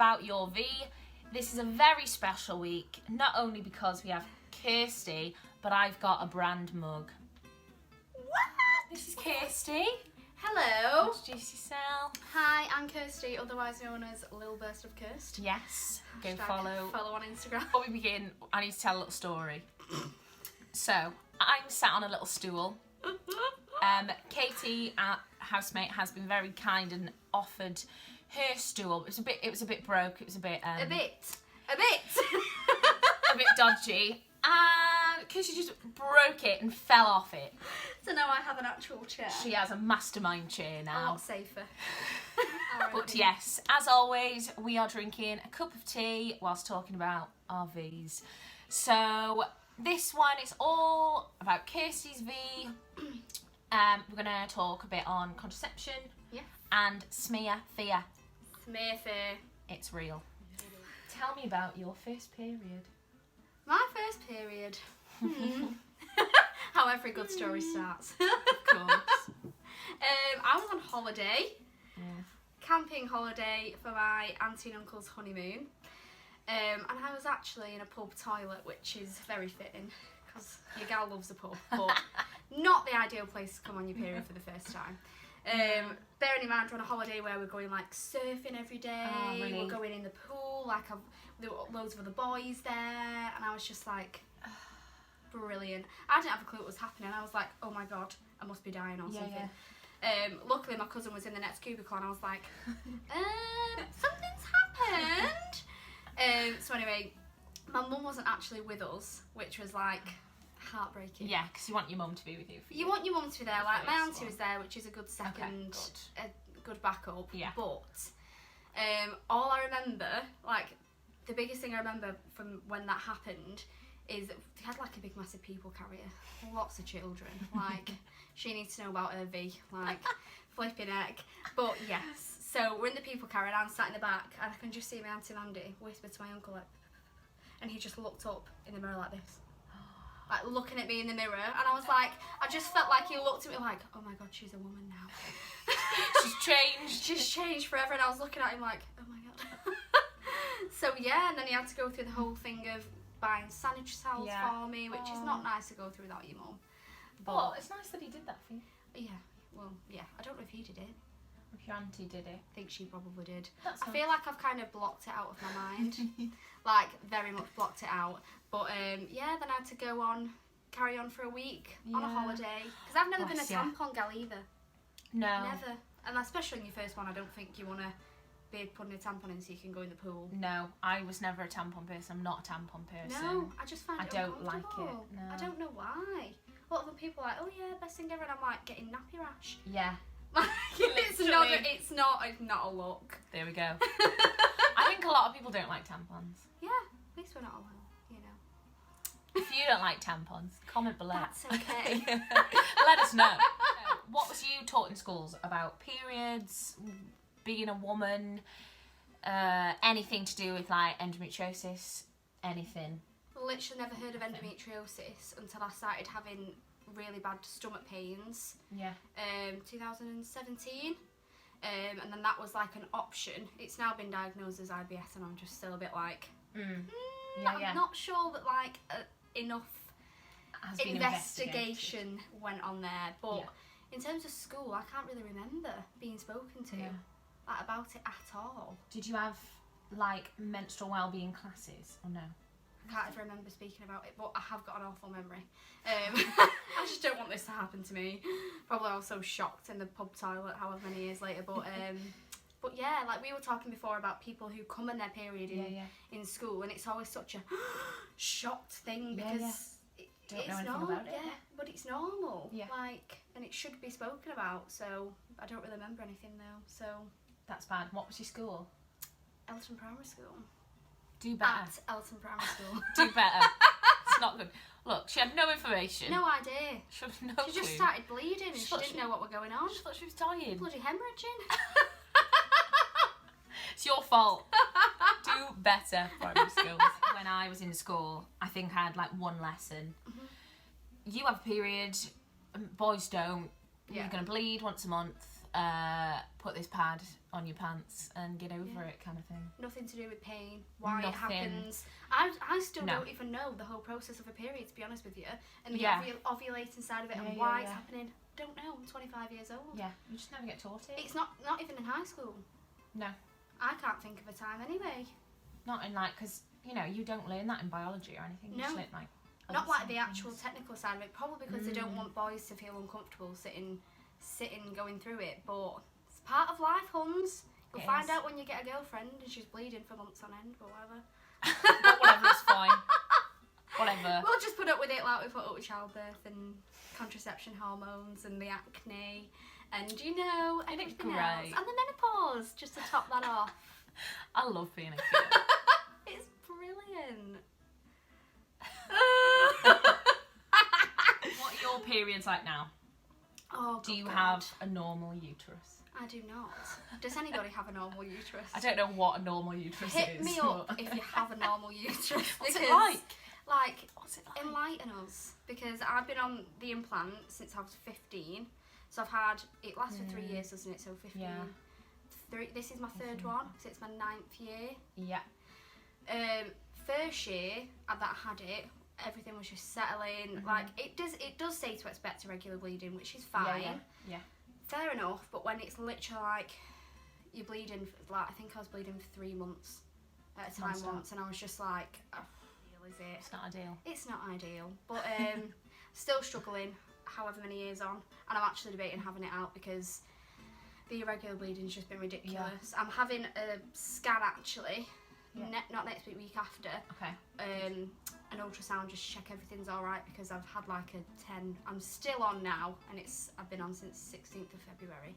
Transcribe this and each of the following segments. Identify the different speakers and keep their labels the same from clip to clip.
Speaker 1: about your V. This is a very special week, not only because we have Kirsty, but I've got a brand mug.
Speaker 2: What?
Speaker 1: This is Kirsty.
Speaker 2: Hello.
Speaker 1: Introduce yourself.
Speaker 2: Hi, I'm Kirsty, otherwise known as Little Burst of Kirst.
Speaker 1: Yes, go
Speaker 2: Hashtag
Speaker 1: follow
Speaker 2: on Instagram.
Speaker 1: Before we begin, I need to tell a little story. So, I'm sat on a little stool. Katie, our housemate, has been very kind and offered her stool. It was a bit broke. It was a bit
Speaker 2: a bit
Speaker 1: a bit dodgy. And Kirsty just broke it and fell off it.
Speaker 2: So now I have an actual chair.
Speaker 1: She has a mastermind chair
Speaker 2: A
Speaker 1: now.
Speaker 2: lot safer.
Speaker 1: But yes, as always, we are drinking a cup of tea whilst talking about RVs. So this one is all about Kirsty's V. We're going to talk a bit on contraception and smear fear.
Speaker 2: Smear fear.
Speaker 1: It's real. Tell me about your first period.
Speaker 2: My first period. How every good story starts.
Speaker 1: Of course.
Speaker 2: I was on holiday. Camping holiday for my auntie and uncle's honeymoon. And I was actually in a pub toilet, which is very fitting because your gal loves a pub, but not the ideal place to come on your period for the first time. Bearing in mind we're on a holiday where we're going like surfing every day,
Speaker 1: really?
Speaker 2: We're going in the pool, there were loads of other boys there, and I was just like, brilliant. I didn't have a clue what was happening. I was like, oh my god, I must be dying or something. Luckily my cousin was in the next cubicle and I was like, something's happened. So anyway, my mum wasn't actually with us, which was like heartbreaking.
Speaker 1: Yeah, because you want your mum to be with you.
Speaker 2: You want your mum to be there. Like my auntie was there, which is a good second,
Speaker 1: Okay,
Speaker 2: a good backup.
Speaker 1: Yeah.
Speaker 2: But all I remember, like the biggest thing I remember from when that happened, is that we had like a big massive people carrier, lots of children. Like she needs to know about her V, like flipping heck. But yes, so we're in the people carrier and I'm sat in the back and I can just see my auntie Mandy whisper to my uncle like, and he just looked up in the mirror like this. Like looking at me in the mirror, and I was like, I just felt like he looked at me like, oh my god, she's a woman now.
Speaker 1: She's changed.
Speaker 2: She's changed forever, and I was looking at him like, oh my god. So yeah, and then he had to go through the whole thing of buying sanitary towels for me, which is not nice to go through without your mum. But
Speaker 1: well, it's nice that he did that for you.
Speaker 2: yeah, well, yeah, I don't know if he did it.
Speaker 1: If your auntie did it.
Speaker 2: I think she probably did.
Speaker 1: That's
Speaker 2: I feel like I've kind of blocked it out of my mind. Like, very much blocked it out. But yeah, then I had to carry on for a week on a holiday. Because I've never been a tampon gal either.
Speaker 1: No.
Speaker 2: Never. And especially in your first one, I don't think you want to be putting a tampon in so you can go in the pool.
Speaker 1: No, I was never a tampon person. I'm not a tampon person.
Speaker 2: No, I just find it
Speaker 1: don't like it.
Speaker 2: uncomfortable.
Speaker 1: No.
Speaker 2: I don't know why. A lot of the people are like, oh yeah, best thing ever, and I'm like, getting nappy rash.
Speaker 1: Yeah.
Speaker 2: It's not a look.
Speaker 1: There we go. I think a lot of people don't like tampons.
Speaker 2: Yeah, at least we're not alone, you know.
Speaker 1: If you don't like tampons, comment below.
Speaker 2: That's okay.
Speaker 1: Let us know. What was you taught in schools about periods, being a woman, anything to do with like endometriosis, anything?
Speaker 2: Literally never heard of endometriosis until I started having really bad stomach pains.
Speaker 1: Yeah.
Speaker 2: 2017. And then that was like an option. It's now been diagnosed as IBS, and I'm just still a bit like, I'm not sure that like enough investigation went on there. But in terms of school, I can't really remember being spoken to like, about it at all.
Speaker 1: Did you have like menstrual wellbeing classes or no?
Speaker 2: I can't ever remember speaking about it, but I have got an awful memory. I just don't want this to happen to me. Probably I was so shocked in the pub toilet however many years later, but yeah, like we were talking before about people who come in their period in school, and it's always such a shocked thing because
Speaker 1: Don't know
Speaker 2: it's
Speaker 1: anything
Speaker 2: normal,
Speaker 1: about it.
Speaker 2: but it's normal,
Speaker 1: Yeah.
Speaker 2: like, and it should be spoken about. So I don't really remember anything though. So
Speaker 1: That's bad. What was your school?
Speaker 2: Elton Primary School.
Speaker 1: Do better.
Speaker 2: At Elton Primary School.
Speaker 1: Do better. It's not good. Look, she had no information.
Speaker 2: No idea.
Speaker 1: She had no
Speaker 2: She just
Speaker 1: clue.
Speaker 2: started bleeding and
Speaker 1: She
Speaker 2: she
Speaker 1: thought
Speaker 2: didn't
Speaker 1: she-
Speaker 2: know what was going on.
Speaker 1: She thought she was dying.
Speaker 2: Bloody hemorrhaging.
Speaker 1: It's your fault. Do better, primary schools. When I was in school, I think I had like one lesson. You have a period, boys don't.
Speaker 2: Yeah.
Speaker 1: You're going to bleed once a month. put this pad on your pants and get over it kind of thing.
Speaker 2: Nothing to do with pain, why
Speaker 1: Nothing.
Speaker 2: it happens. I still
Speaker 1: No.
Speaker 2: don't even know the whole process of a period, to be honest with you, and the
Speaker 1: Yeah.
Speaker 2: ovulating side of it, and
Speaker 1: Yeah,
Speaker 2: why
Speaker 1: yeah,
Speaker 2: it's
Speaker 1: yeah.
Speaker 2: happening. Don't know. I'm 25 years old.
Speaker 1: Yeah, you just never get taught it.
Speaker 2: It's not even in high school.
Speaker 1: No.
Speaker 2: I can't think of a time anyway.
Speaker 1: Not in like, because, you know, you don't learn that in biology or anything. You
Speaker 2: No.
Speaker 1: just learn like...
Speaker 2: Not
Speaker 1: other
Speaker 2: like
Speaker 1: side
Speaker 2: the actual
Speaker 1: things.
Speaker 2: technical side of it, probably because they don't want boys to feel uncomfortable sitting going through it, but it's part of life, Huns. You'll
Speaker 1: It
Speaker 2: find
Speaker 1: is.
Speaker 2: out when you get a girlfriend and she's bleeding for months on end, but whatever.
Speaker 1: But whatever, it's fine. Whatever.
Speaker 2: We'll just put up with it like we put up with childbirth and contraception hormones and the acne and, you know,
Speaker 1: And it's
Speaker 2: everything else.
Speaker 1: great.
Speaker 2: And the menopause, just to top that off.
Speaker 1: I love being a kid.
Speaker 2: It's brilliant.
Speaker 1: What are your periods like now?
Speaker 2: Oh,
Speaker 1: Do you
Speaker 2: God.
Speaker 1: have a normal uterus?
Speaker 2: I do not. Does anybody have a normal uterus?
Speaker 1: I don't know what a normal uterus
Speaker 2: Hit
Speaker 1: is.
Speaker 2: me up
Speaker 1: but-
Speaker 2: if you have a normal uterus.
Speaker 1: What's it
Speaker 2: because,
Speaker 1: like?
Speaker 2: Like,
Speaker 1: What's it like?
Speaker 2: enlighten us. Because I've been on the implant since I was 15. So I've had, it lasts for 3 years, doesn't it? So 15.
Speaker 1: Yeah.
Speaker 2: This is my third one, so it's my 9th year.
Speaker 1: Yeah.
Speaker 2: First year that I had it, everything was just settling. Like, it does say to expect irregular bleeding, which is fine.
Speaker 1: Yeah.
Speaker 2: Fair enough, but when it's literally like you're bleeding, like I think I was bleeding for 3 months at a time
Speaker 1: Non-stop.
Speaker 2: once, and I was just like, oh, is it?
Speaker 1: It's not ideal.
Speaker 2: It's not ideal, but still struggling. However many years on, and I'm actually debating having it out because the irregular bleeding's just been ridiculous. I'm having a scan actually, not next week, week after.
Speaker 1: Okay.
Speaker 2: An ultrasound just to check everything's all right because I've had like a 10. I'm still on now, and I've been on since 16th of February,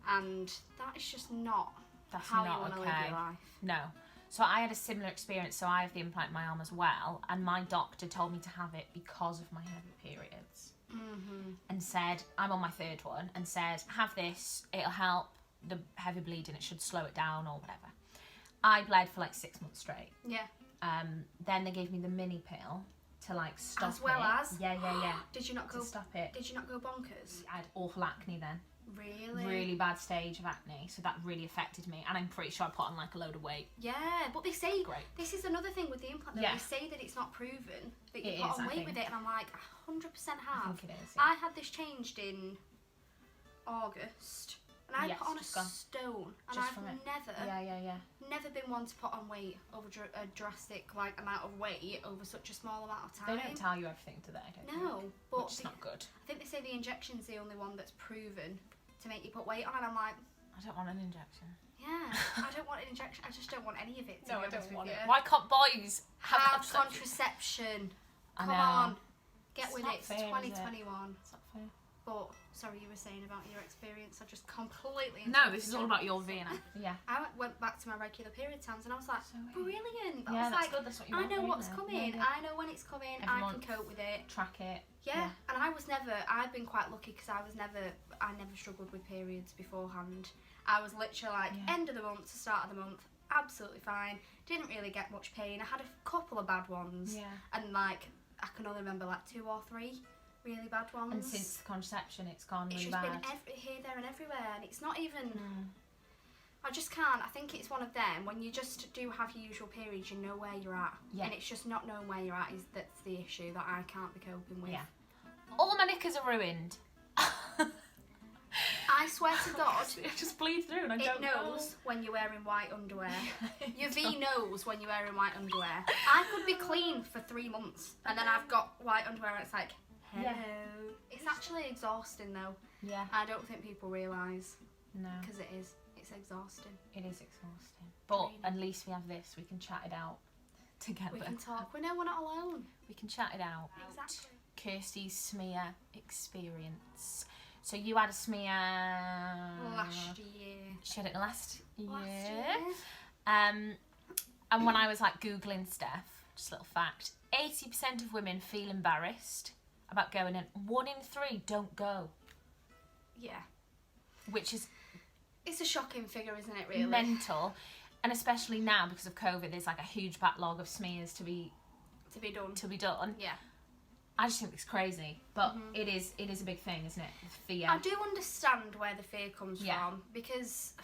Speaker 2: and that is just not
Speaker 1: That's
Speaker 2: how
Speaker 1: not
Speaker 2: you want to
Speaker 1: okay.
Speaker 2: live your life.
Speaker 1: No. So I had a similar experience. So I have the implant in my arm as well, and my doctor told me to have it because of my heavy periods, and said I'm on my 3rd one, and said have this. It'll help the heavy bleeding. It should slow it down or whatever. I bled for like 6 months straight.
Speaker 2: Yeah.
Speaker 1: Then they gave me the mini pill to like stop
Speaker 2: As well
Speaker 1: it.
Speaker 2: as?
Speaker 1: Yeah.
Speaker 2: Did you not
Speaker 1: To
Speaker 2: go?
Speaker 1: stop it.
Speaker 2: Did you not go bonkers?
Speaker 1: I had awful acne then.
Speaker 2: Really?
Speaker 1: Really bad stage of acne, so that really affected me, and I'm pretty sure I put on like a load of weight.
Speaker 2: Yeah, but they say
Speaker 1: Great.
Speaker 2: this is another thing with the implant. Though.
Speaker 1: Yeah.
Speaker 2: They say that it's not proven that you
Speaker 1: It
Speaker 2: put
Speaker 1: is,
Speaker 2: on
Speaker 1: I
Speaker 2: weight
Speaker 1: think.
Speaker 2: with it, and I'm like, 100%
Speaker 1: I
Speaker 2: have.
Speaker 1: think it is.
Speaker 2: I had this changed in August, and I
Speaker 1: Yes,
Speaker 2: put on a
Speaker 1: just gone.
Speaker 2: stone, and
Speaker 1: Just
Speaker 2: I've
Speaker 1: from it.
Speaker 2: never been one to put on weight over a drastic like amount of weight over such a small amount of time.
Speaker 1: They don't tell you everything, do they? I don't
Speaker 2: No,
Speaker 1: think.
Speaker 2: but
Speaker 1: Which is not good.
Speaker 2: I think they say the injection's the only one that's proven to make you put weight on, and I'm like,
Speaker 1: I don't want an injection.
Speaker 2: yeah, I don't want an injection. I just don't want any of it. To be honest with you.
Speaker 1: Why can't boys
Speaker 2: Have contraception.
Speaker 1: I
Speaker 2: Come
Speaker 1: know.
Speaker 2: on, get
Speaker 1: It's
Speaker 2: with
Speaker 1: not
Speaker 2: it. It's
Speaker 1: fair, is it?
Speaker 2: 2021.
Speaker 1: It's not fair.
Speaker 2: But sorry, you were saying about your experience. I just completely.
Speaker 1: No, this is all
Speaker 2: interrupted.
Speaker 1: about your VNA. Yeah.
Speaker 2: I went back to my regular period times, and I was like,
Speaker 1: So weird.
Speaker 2: brilliant. I
Speaker 1: Yeah,
Speaker 2: was
Speaker 1: that's
Speaker 2: like,
Speaker 1: good. That's what you
Speaker 2: I
Speaker 1: want,
Speaker 2: know
Speaker 1: isn't
Speaker 2: what's
Speaker 1: it?
Speaker 2: coming.
Speaker 1: Yeah.
Speaker 2: I know when it's coming.
Speaker 1: Every
Speaker 2: I
Speaker 1: month.
Speaker 2: can cope with it.
Speaker 1: Track it.
Speaker 2: Yeah, and I've been quite lucky because I never struggled with periods beforehand. I was literally like end of the month to start of the month, absolutely fine. Didn't really get much pain. I had a couple of bad ones, and like I can only remember like 2 or 3 really bad ones.
Speaker 1: And since the contraception, it's gone
Speaker 2: it's
Speaker 1: really
Speaker 2: just
Speaker 1: bad.
Speaker 2: been here, there, and everywhere, and it's not even. I just can't. I think it's one of them when you just do have your usual periods, you know where you're at, and it's just not knowing where you're at that's the issue that I can't be coping with.
Speaker 1: Yeah. All my knickers are ruined.
Speaker 2: I swear to God,
Speaker 1: It just bleeds through, and I
Speaker 2: it
Speaker 1: don't know.
Speaker 2: knows when you're wearing white underwear. Your V knows when you're wearing white underwear. I could be clean for 3 months, and then I've got white underwear, and it's like, hello.
Speaker 1: Yeah.
Speaker 2: It's actually exhausting though.
Speaker 1: Yeah.
Speaker 2: I don't think people realise,
Speaker 1: No.
Speaker 2: because it is. It's exhausting.
Speaker 1: It is exhausting. But
Speaker 2: Draining.
Speaker 1: at least we have this. We can chat it out together.
Speaker 2: We can talk. We know we're not alone.
Speaker 1: We can chat it out.
Speaker 2: Exactly.
Speaker 1: Kirsty's smear experience. So you had a smear
Speaker 2: Last year.
Speaker 1: She had it last year.
Speaker 2: Last year.
Speaker 1: And when I was like Googling stuff, just a little fact, 80% of women feel embarrassed about going in. 1 in 3 don't go.
Speaker 2: Yeah.
Speaker 1: Which is
Speaker 2: It's a shocking figure, isn't it, really?
Speaker 1: mental. And especially now because of COVID, there's like a huge backlog of smears to be
Speaker 2: to be done.
Speaker 1: done.
Speaker 2: Yeah.
Speaker 1: I just think it's crazy, but it is a big thing, isn't it? Fear.
Speaker 2: I do understand where the fear comes from, because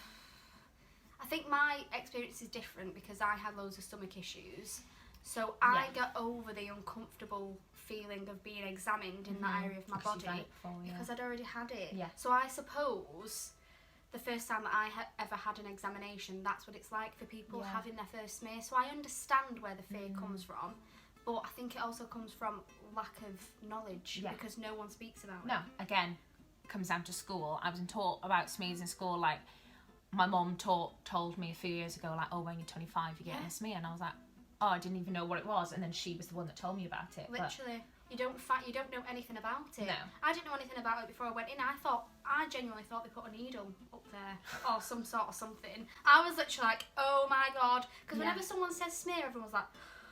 Speaker 2: I think my experience is different because I had loads of stomach issues. So I got over the uncomfortable feeling of being examined in that area of my body because I'd already had it.
Speaker 1: Yeah.
Speaker 2: So I suppose the first time that I ever had an examination, that's what it's like for people having their first smear. So I understand where the fear comes from, but I think it also comes from lack of knowledge because no one speaks about it.
Speaker 1: No, again, comes down to school. I was taught about smears in school, like my mum told me a few years ago, like, oh, when you're 25 you're getting a smear, and I was like, oh, I didn't even know what it was, and then she was the one that told me about it.
Speaker 2: Literally. You don't know anything about it.
Speaker 1: No.
Speaker 2: I didn't know anything about it before I went in. I genuinely thought they put a needle up there or some sort of something. I was literally like, oh my God. Because whenever someone says smear, everyone's like...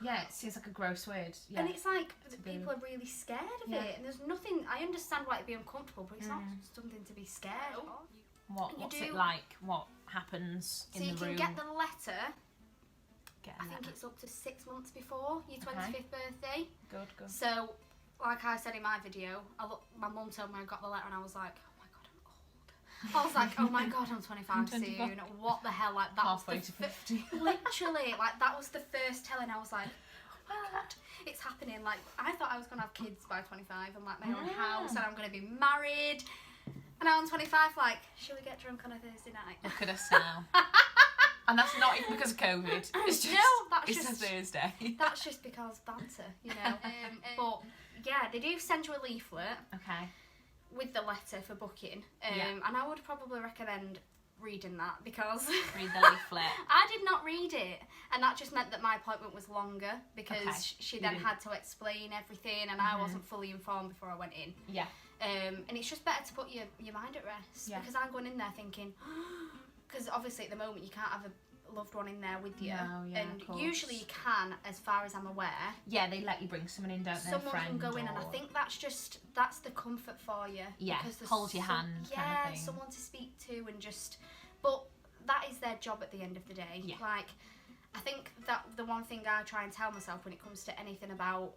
Speaker 1: Yeah, it seems like a gross word. Yeah.
Speaker 2: And it's like, people are really scared of it. And there's nothing... I understand why it'd be uncomfortable, but it's not something to be scared of.
Speaker 1: What's it like? What happens in the room?
Speaker 2: So you can get the letter... I think
Speaker 1: letter.
Speaker 2: it's up to 6 months before your 25th birthday.
Speaker 1: Good.
Speaker 2: So, like I said in my video, my mum told me I got the letter and I was like, oh my God, I'm old. I was like, oh my God, I'm 25 soon. What the hell? Like, that
Speaker 1: halfway
Speaker 2: was
Speaker 1: to 50.
Speaker 2: Literally, like, that was the first telling. I was like, oh my God, it's happening. Like, I thought I was going to have kids by 25 and like my own house and I'm going to be married. And now I'm 25, like, should we get drunk on a Thursday night?
Speaker 1: Look at us now. And that's not even because of COVID. It's just, it's a Thursday.
Speaker 2: That's just because banter, you know. But yeah, they do send you a leaflet.
Speaker 1: Okay.
Speaker 2: With the letter for booking. And I would probably recommend reading that because...
Speaker 1: Read the leaflet.
Speaker 2: I did not read it. And that just meant that my appointment was longer because she then had to explain everything and I wasn't fully informed before I went in.
Speaker 1: Yeah.
Speaker 2: And it's just better to put your mind at rest because I'm going in there thinking... Because obviously at the moment you can't have a loved one in there with you.
Speaker 1: No, yeah,
Speaker 2: and usually you can, as far as I'm aware.
Speaker 1: Yeah, they let you bring someone in, don't they?
Speaker 2: Someone can go in, and I think that's the comfort for you.
Speaker 1: Yeah, hold your hand kind of thing.
Speaker 2: Someone to speak to and just... But that is their job at the end of the day.
Speaker 1: Yeah.
Speaker 2: Like, I think that the one thing I try and tell myself when it comes to anything about,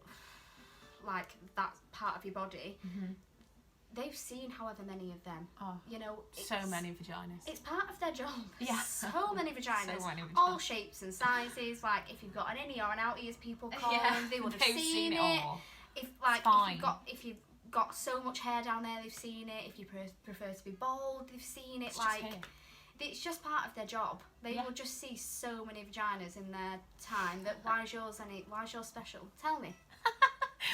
Speaker 2: like, that part of your body... They've seen however many of them. Oh, you know,
Speaker 1: so many vaginas.
Speaker 2: It's part of their job.
Speaker 1: Yeah.
Speaker 2: So many vaginas.
Speaker 1: So many vaginas.
Speaker 2: All shapes and sizes. Like, if you've got an innie or an outie, as people call them, they would have seen it. All. If you've got so much hair down there, they've seen it. If you prefer to be bald, they've seen it. It's just part of their job. They will just see so many vaginas in their time. That why is yours special? Tell me.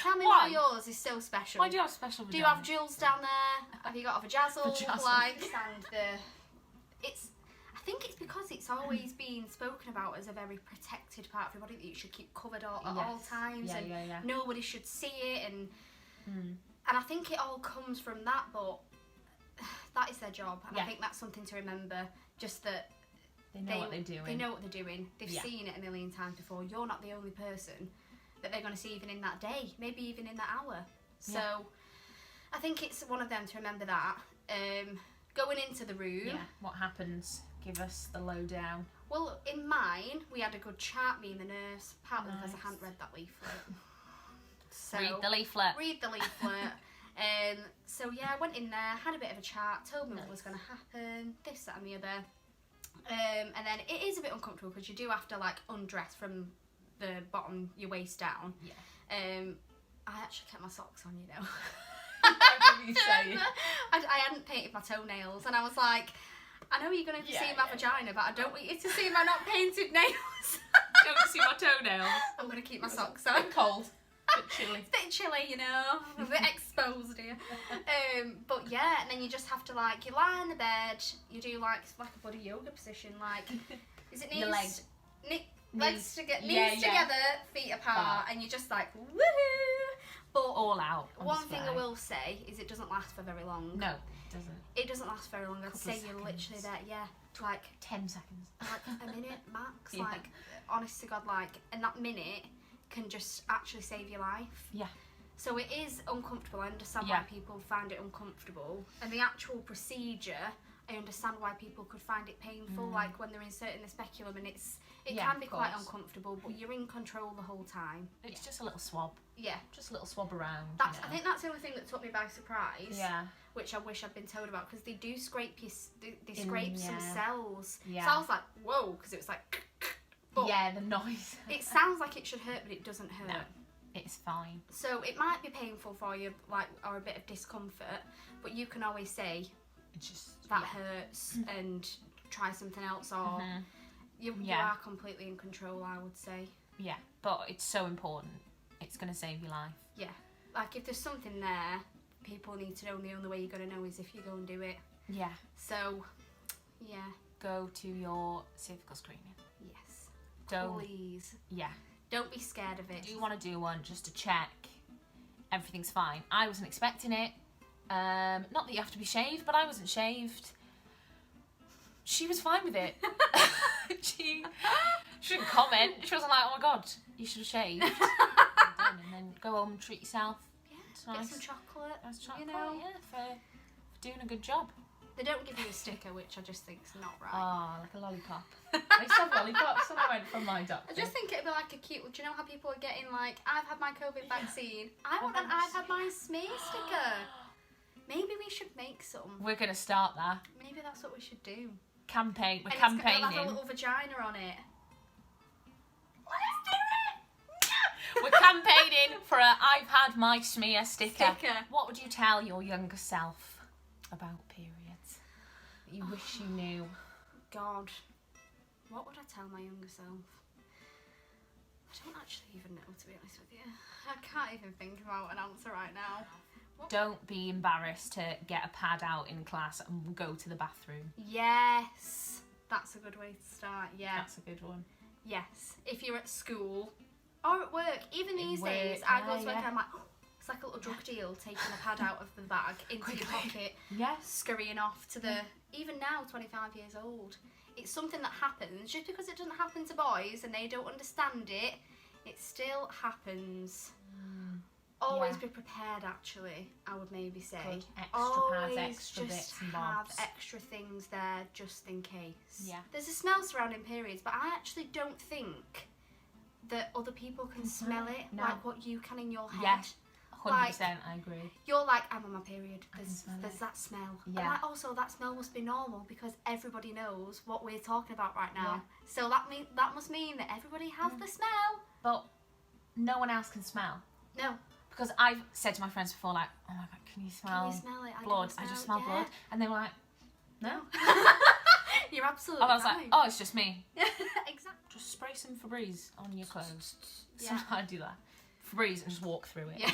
Speaker 2: Tell me why yours is so special.
Speaker 1: Why do you have special vaginas?
Speaker 2: Do you have jewels down there? Have you got a vajazzle? I think it's because it's always been spoken about as a very protected part of your body that you should keep covered at all times. Nobody should see it. And I think it all comes from that, but that is their job. And I think that's something to remember. Just that
Speaker 1: they know what they're doing.
Speaker 2: They know what they're doing. They've seen it a million times before. You're not the only person that they're going to see even in that day, maybe even in that hour. So I think it's one of them to remember that. Going into the room.
Speaker 1: Yeah, what happens? Give us the lowdown.
Speaker 2: Well, in mine, we had a good chat, me and the nurse, partly because I hadn't read that leaflet. So,
Speaker 1: read the leaflet.
Speaker 2: So yeah, I went in there, had a bit of a chat, told me what was going to happen, this, that and the other. And then it is a bit uncomfortable because you do have to like undress from the bottom, your waist down. Yeah. I actually kept my socks on, you know. I hadn't painted my toenails, and I was like, I know you're going to see my vagina, but I don't want you to see my not painted nails.
Speaker 1: Don't see my toenails.
Speaker 2: I'm going to keep my socks on.
Speaker 1: It's a bit cold. A bit chilly.
Speaker 2: It's a bit chilly, you know. I'm a bit exposed here. But yeah, and then you just have to like, you lie on the bed, you do like a body yoga position, like, is it knees?
Speaker 1: Your legs.
Speaker 2: Legs together, knees together, feet apart, and you're just like, woohoo! But
Speaker 1: all out.
Speaker 2: One thing I will say is it doesn't last for very long.
Speaker 1: No, it doesn't.
Speaker 2: It doesn't last very long. I'd say you're literally there, like
Speaker 1: 10 seconds.
Speaker 2: Like a minute max. Like, honest to God, like, and that minute can just actually save your life. Yeah. So it is uncomfortable. I understand why people find it uncomfortable. And the actual procedure, I understand why people could find it painful, like when they're inserting the speculum, and it
Speaker 1: Yeah,
Speaker 2: can be
Speaker 1: of
Speaker 2: quite
Speaker 1: course.
Speaker 2: uncomfortable, but you're in control the whole time.
Speaker 1: It's just a little swab.
Speaker 2: Yeah.
Speaker 1: Just a little swab around.
Speaker 2: That's,
Speaker 1: you know.
Speaker 2: I think that's the only thing that took me by surprise.
Speaker 1: Yeah.
Speaker 2: Which I wish I'd been told about, because they do scrape they scrape some
Speaker 1: yeah.
Speaker 2: cells.
Speaker 1: Yeah.
Speaker 2: So I was like, whoa, because it was like, but
Speaker 1: Yeah, the noise.
Speaker 2: it sounds like it should hurt, but it doesn't hurt.
Speaker 1: No, it's fine.
Speaker 2: So it might be painful for you, like, or a bit of discomfort, but you can always say
Speaker 1: It's just
Speaker 2: that hurts and try something else, or you are completely in control, I would say.
Speaker 1: Yeah, but it's so important. It's going to save your life.
Speaker 2: Yeah. Like, if there's something there, people need to know, and the only way you're going to know is if you go and do it.
Speaker 1: Yeah.
Speaker 2: So, yeah.
Speaker 1: Go to your cervical screening.
Speaker 2: Yes.
Speaker 1: Don't.
Speaker 2: Please.
Speaker 1: Yeah.
Speaker 2: Don't be scared of it.
Speaker 1: Do you want to do one just to check everything's fine? I wasn't expecting it. Not that you have to be shaved, but I wasn't shaved. She was fine with it. she didn't comment. She wasn't like, oh my god, you should have shaved. And then go home and treat yourself.
Speaker 2: Yeah.
Speaker 1: It's
Speaker 2: Get
Speaker 1: nice.
Speaker 2: some chocolate.
Speaker 1: Nice chocolate,
Speaker 2: you know.
Speaker 1: yeah, for doing a good job.
Speaker 2: They don't give you a sticker, which I just think's not right.
Speaker 1: Oh, like a lollipop. I used to have lollipops when I went from my doctor.
Speaker 2: I just think it'd be like a cute. Do you know how people are getting like, I've had my COVID vaccine. I want an I've had my smear sticker. Maybe we should make some.
Speaker 1: We're going to start that.
Speaker 2: Maybe that's what we should do.
Speaker 1: Campaign. We're
Speaker 2: And
Speaker 1: campaigning.
Speaker 2: it'll have a little vagina on it.
Speaker 1: Let's do it! We're campaigning for a I've had my smear sticker. What would you tell your younger self about periods? That you wish you knew.
Speaker 2: God. What would I tell my younger self? I don't actually even know, to be honest with you. I can't even think about an answer right now.
Speaker 1: Don't be embarrassed to get a pad out in class and go to the bathroom.
Speaker 2: Yes. That's a good way to start, yeah.
Speaker 1: That's a good one.
Speaker 2: Yes. If you're at school or at work, even these
Speaker 1: work,
Speaker 2: days, I go to work
Speaker 1: yeah.
Speaker 2: and I'm like, oh, it's like a little drug deal, taking a pad out of the bag into your pocket,
Speaker 1: Yes.
Speaker 2: scurrying off to the, even now, 25 years old. It's something that happens. Just because it doesn't happen to boys and they don't understand it, it still happens. Always
Speaker 1: Yeah.
Speaker 2: be prepared, actually, I would maybe say.
Speaker 1: Good. Extra
Speaker 2: Always
Speaker 1: pads, extra
Speaker 2: just
Speaker 1: bits and
Speaker 2: have
Speaker 1: bobs.
Speaker 2: extra things there just in case.
Speaker 1: Yeah.
Speaker 2: There's a smell surrounding periods, but I actually don't think that other people can smell it
Speaker 1: No.
Speaker 2: like what you can in your head.
Speaker 1: Yeah. 100%,
Speaker 2: Like,
Speaker 1: I agree.
Speaker 2: You're like, I'm on my period.
Speaker 1: I can
Speaker 2: There's
Speaker 1: smell it.
Speaker 2: that smell.
Speaker 1: Yeah.
Speaker 2: And like, also, that smell must be normal because everybody knows what we're talking about right now.
Speaker 1: Yeah.
Speaker 2: So that must mean that everybody has the smell.
Speaker 1: But no one else can smell.
Speaker 2: No.
Speaker 1: Because I've said to my friends before, like, oh my god, can you smell,
Speaker 2: Can you smell it?
Speaker 1: blood? I just smell blood. And they were like, no.
Speaker 2: You're absolutely
Speaker 1: And I was
Speaker 2: right.
Speaker 1: like, oh, it's just me.
Speaker 2: Exactly.
Speaker 1: Just spray some Febreze on your clothes.
Speaker 2: Yeah.
Speaker 1: Sometimes I do that. Febreze and just walk through it.
Speaker 2: Yeah.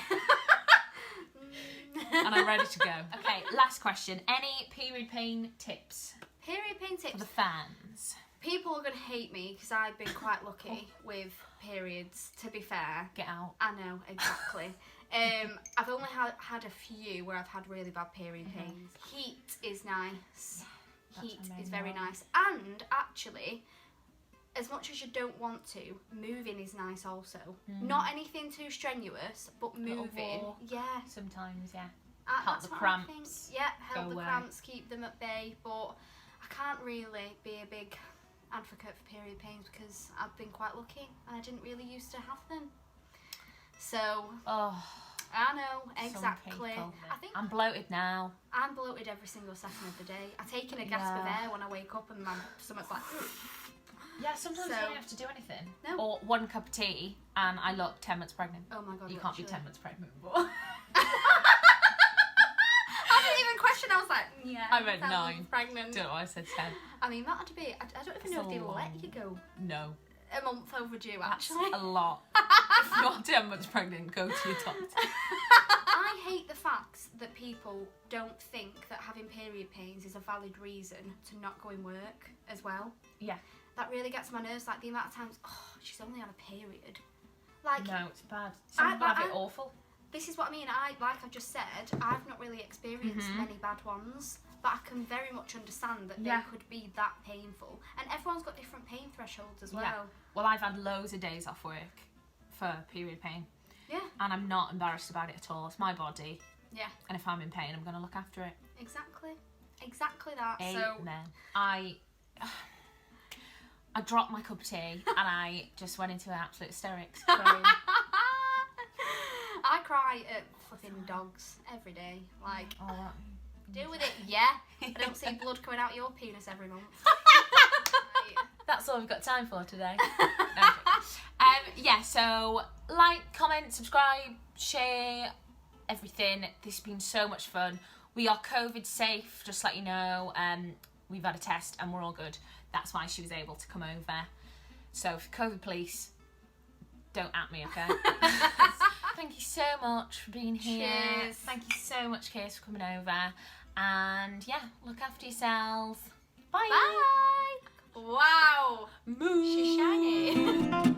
Speaker 1: And I'm ready to go. Okay, last question. Any period pain tips
Speaker 2: Period pain tips.
Speaker 1: for the fans?
Speaker 2: People are going to hate me because I've been quite lucky with periods, to be fair.
Speaker 1: Get out.
Speaker 2: I know, exactly. I've only had a few where I've had really bad period pains. Heat is nice. Heat
Speaker 1: That's
Speaker 2: is very
Speaker 1: amazing.
Speaker 2: nice. And actually, as much as you don't want to, moving is nice also. Not anything too strenuous, but
Speaker 1: Little
Speaker 2: moving.
Speaker 1: walk.
Speaker 2: Yeah.
Speaker 1: Sometimes, yeah.
Speaker 2: Help
Speaker 1: the
Speaker 2: what I
Speaker 1: cramps
Speaker 2: think. Yeah, help
Speaker 1: go
Speaker 2: the
Speaker 1: away.
Speaker 2: cramps, keep them at bay. But I can't really be a big advocate for period pains because I've been quite lucky and I didn't really used to have them. So,
Speaker 1: Oh,
Speaker 2: I know,
Speaker 1: some
Speaker 2: exactly.
Speaker 1: people.
Speaker 2: I think
Speaker 1: I'm bloated now.
Speaker 2: I'm bloated every single second of the day. I take in a gasp of
Speaker 1: Yeah.
Speaker 2: air when I wake up and my stomach's like,
Speaker 1: Yeah, sometimes
Speaker 2: So-
Speaker 1: you don't have to do anything.
Speaker 2: No.
Speaker 1: Or one cup of tea and I look 10 months pregnant.
Speaker 2: oh my god,
Speaker 1: You can't be
Speaker 2: literally.
Speaker 1: 10 months pregnant, but...
Speaker 2: I didn't even question, I was like, yeah.
Speaker 1: I meant
Speaker 2: I'm
Speaker 1: 9.
Speaker 2: Pregnant.
Speaker 1: Don't know why I said 10.
Speaker 2: I mean, that'd be, I don't even know if
Speaker 1: That's
Speaker 2: they
Speaker 1: a
Speaker 2: let
Speaker 1: long-
Speaker 2: you go
Speaker 1: No.
Speaker 2: a month overdue,
Speaker 1: That's
Speaker 2: actually.
Speaker 1: a lot. If you're 10 months pregnant, go to your doctor.
Speaker 2: I hate the fact that people don't think that having period pains is a valid reason to not go in work as well.
Speaker 1: Yeah.
Speaker 2: That really gets my nerves, like the amount of times, oh, she's only on a period. Like,
Speaker 1: No, it's bad. Some people have it awful.
Speaker 2: this is what I mean, like I've just said, I've not really experienced many bad ones, but I can very much understand that
Speaker 1: Yeah.
Speaker 2: they could be that painful. And everyone's got different pain thresholds as well.
Speaker 1: Yeah. Well, I've had loads of days off work for period pain.
Speaker 2: Yeah,
Speaker 1: And I'm not embarrassed about it at all. It's my body.
Speaker 2: yeah,
Speaker 1: And if I'm in pain, I'm going to look after it.
Speaker 2: exactly. Exactly that.
Speaker 1: Amen. I dropped my cup of tea and I just went into absolute hysterics. Crying.
Speaker 2: I cry at flipping dogs every day. Like,
Speaker 1: Oh,
Speaker 2: deal with it, yeah. I don't see blood coming out your penis every month.
Speaker 1: that's all we've got time for today. Yeah, so like, comment, subscribe, share, everything. This has been so much fun. We are COVID safe, just to let you know. We've had a test and we're all good. That's why she was able to come over. So for COVID police, don't at me, okay? Thank you so much for being here.
Speaker 2: Cheers.
Speaker 1: Thank you so much, Kirsty, for coming over. And yeah, look after yourselves. Bye.
Speaker 2: Bye. Wow.
Speaker 1: Moo.
Speaker 2: She's shiny.